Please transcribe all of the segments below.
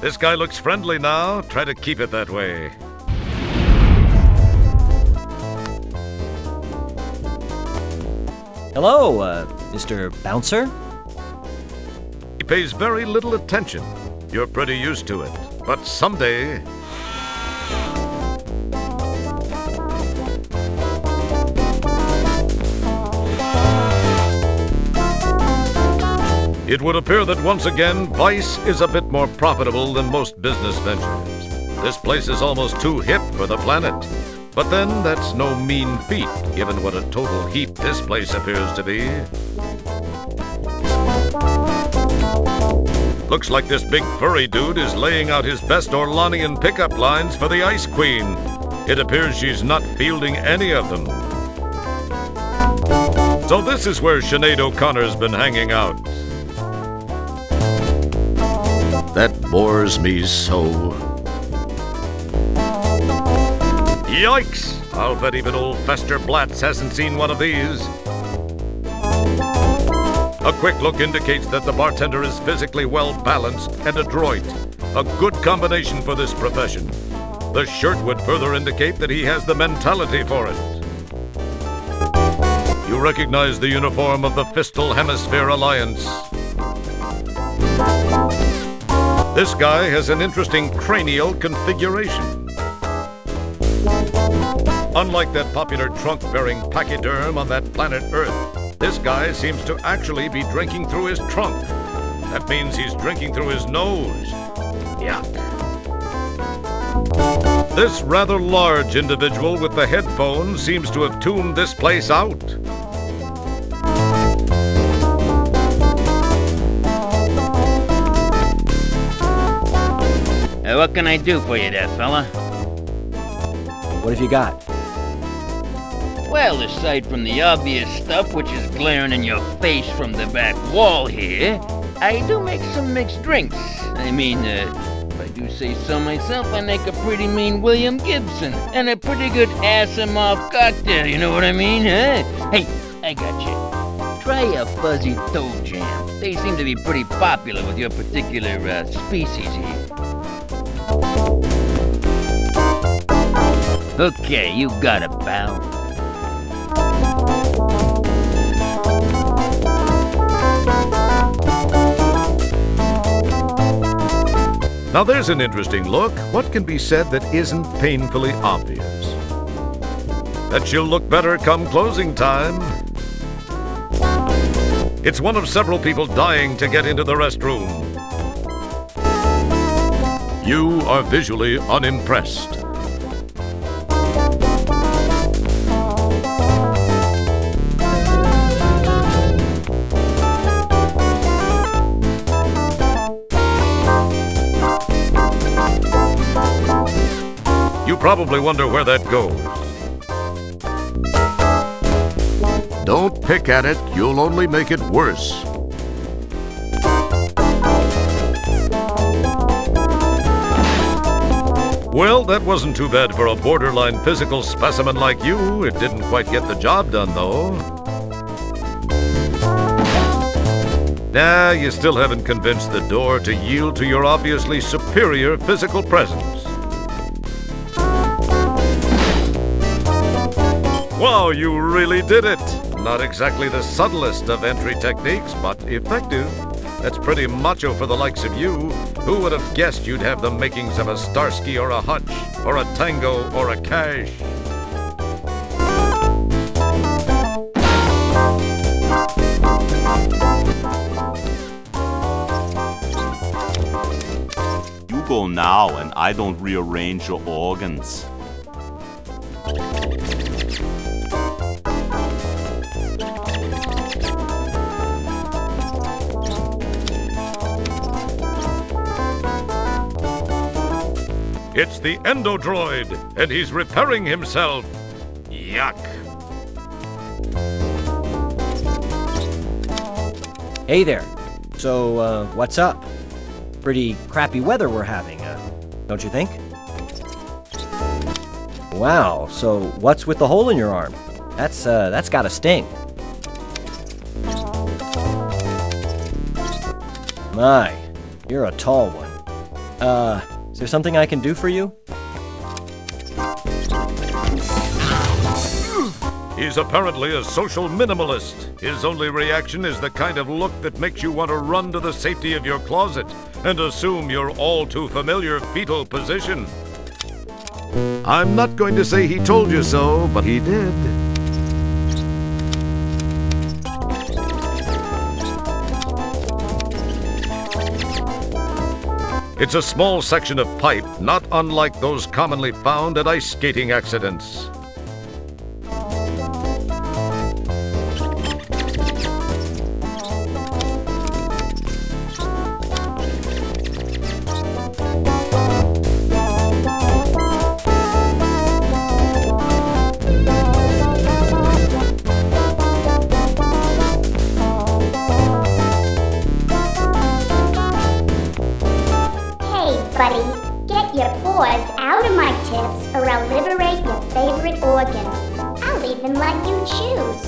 This guy looks friendly now. Try to keep it that way. Hello, Mr. Bouncer? He pays very little attention. You're pretty used to it. But someday... it would appear that once again, Vice is a bit more profitable than most business ventures. This place is almost too hip for the planet. But then, that's no mean feat, given what a total heap this place appears to be. Looks like this big furry dude is laying out his best Orlanian pickup lines for the Ice Queen. It appears she's not fielding any of them. So this is where Sinead O'Connor's been hanging out. That bores me so. Yikes! I'll bet even old Fester Blatz hasn't seen one of these. A quick look indicates that the bartender is physically well-balanced and adroit. A good combination for this profession. The shirt would further indicate that he has the mentality for it. You recognize the uniform of the Fistal Hemisphere Alliance. This guy has an interesting cranial configuration. Unlike that popular trunk-bearing pachyderm on that planet Earth, this guy seems to actually be drinking through his trunk. That means he's drinking through his nose. Yuck. This rather large individual with the headphones seems to have tuned this place out. What can I do for you there, fella? What have you got? Well, aside from the obvious stuff which is glaring in your face from the back wall here, I do make some mixed drinks. I mean, if I do say so myself, I make a pretty mean William Gibson and a pretty good Asimov cocktail, you know what I mean, huh? Hey, I got you. Try a fuzzy toe jam. They seem to be pretty popular with your particular species here. Okay, you got it, pal. Now there's an interesting look. What can be said that isn't painfully obvious? That she'll look better come closing time. It's one of several people dying to get into the restroom. You are visually unimpressed. You probably wonder where that goes. Don't pick at it, you'll only make it worse. Well, that wasn't too bad for a borderline physical specimen like you. It didn't quite get the job done, though. Nah, you still haven't convinced the door to yield to your obviously superior physical presence. Wow, you really did it! Not exactly the subtlest of entry techniques, but effective. That's pretty macho for the likes of you. Who would have guessed you'd have the makings of a Starsky or a Hutch, or a Tango or a Cash? You go now, and I don't rearrange your organs. It's the Endodroid, and he's repairing himself. Yuck. Hey there. So, what's up? Pretty crappy weather we're having, don't you think? Wow, so what's with the hole in your arm? That's gotta sting. My, you're a tall one. Is there something I can do for you? He's apparently a social minimalist. His only reaction is the kind of look that makes you want to run to the safety of your closet and assume your all too familiar fetal position. I'm not going to say he told you so, but he did. It's a small section of pipe, not unlike those commonly found at ice skating accidents. Buddy, get your paws out of my tips or I'll liberate your favorite organ. I'll even let you choose.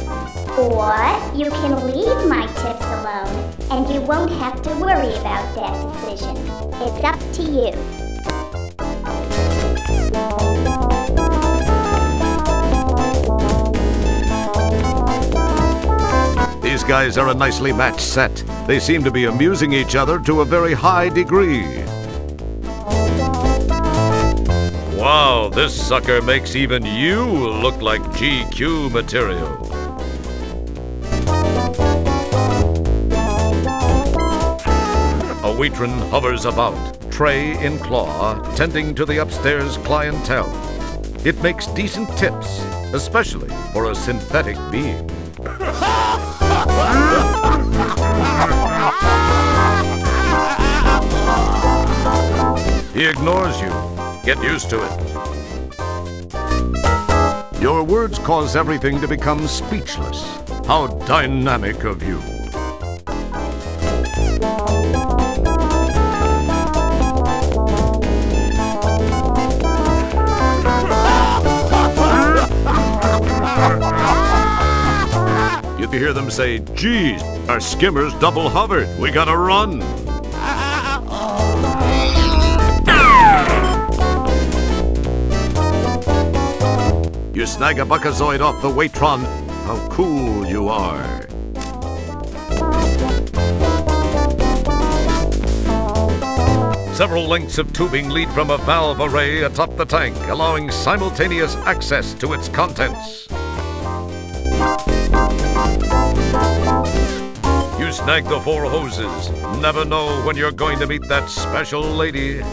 Or you can leave my tips alone and you won't have to worry about that decision. It's up to you. These guys are a nicely matched set. They seem to be amusing each other to a very high degree. Wow, this sucker makes even you look like GQ material. A waitress hovers about, tray in claw, tending to the upstairs clientele. It makes decent tips, especially for a synthetic being. He ignores you. Get used to it. Your words cause everything to become speechless. How dynamic of you. You hear them say, "Geez, our skimmer's double hovered. We gotta run." You snag a buckazoid off the Waitron. How cool you are. Several lengths of tubing lead from a valve array atop the tank, allowing simultaneous access to its contents. You snag the 4 hoses. Never know when you're going to meet that special lady.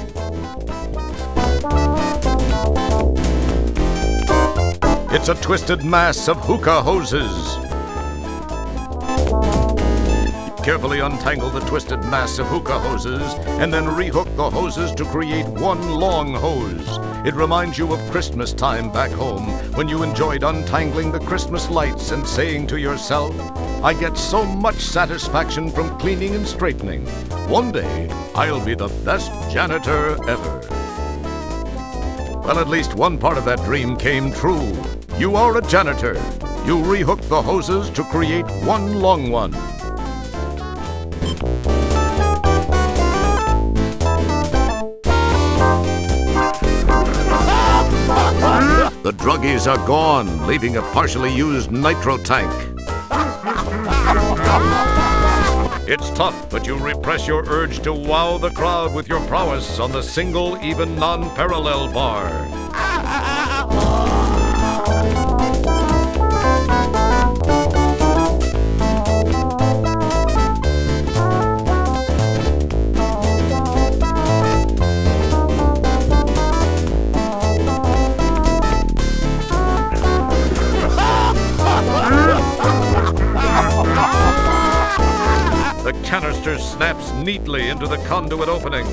It's a twisted mass of hookah hoses. Carefully untangle the twisted mass of hookah hoses and then rehook the hoses to create one long hose. It reminds you of Christmas time back home when you enjoyed untangling the Christmas lights and saying to yourself, "I get so much satisfaction from cleaning and straightening. One day, I'll be the best janitor ever." Well, at least one part of that dream came true. You are a janitor. You rehook the hoses to create one long one. The druggies are gone, leaving a partially used nitro tank. It's tough, but you repress your urge to wow the crowd with your prowess on the single, even, non-parallel bar. The canister snaps neatly into the conduit opening.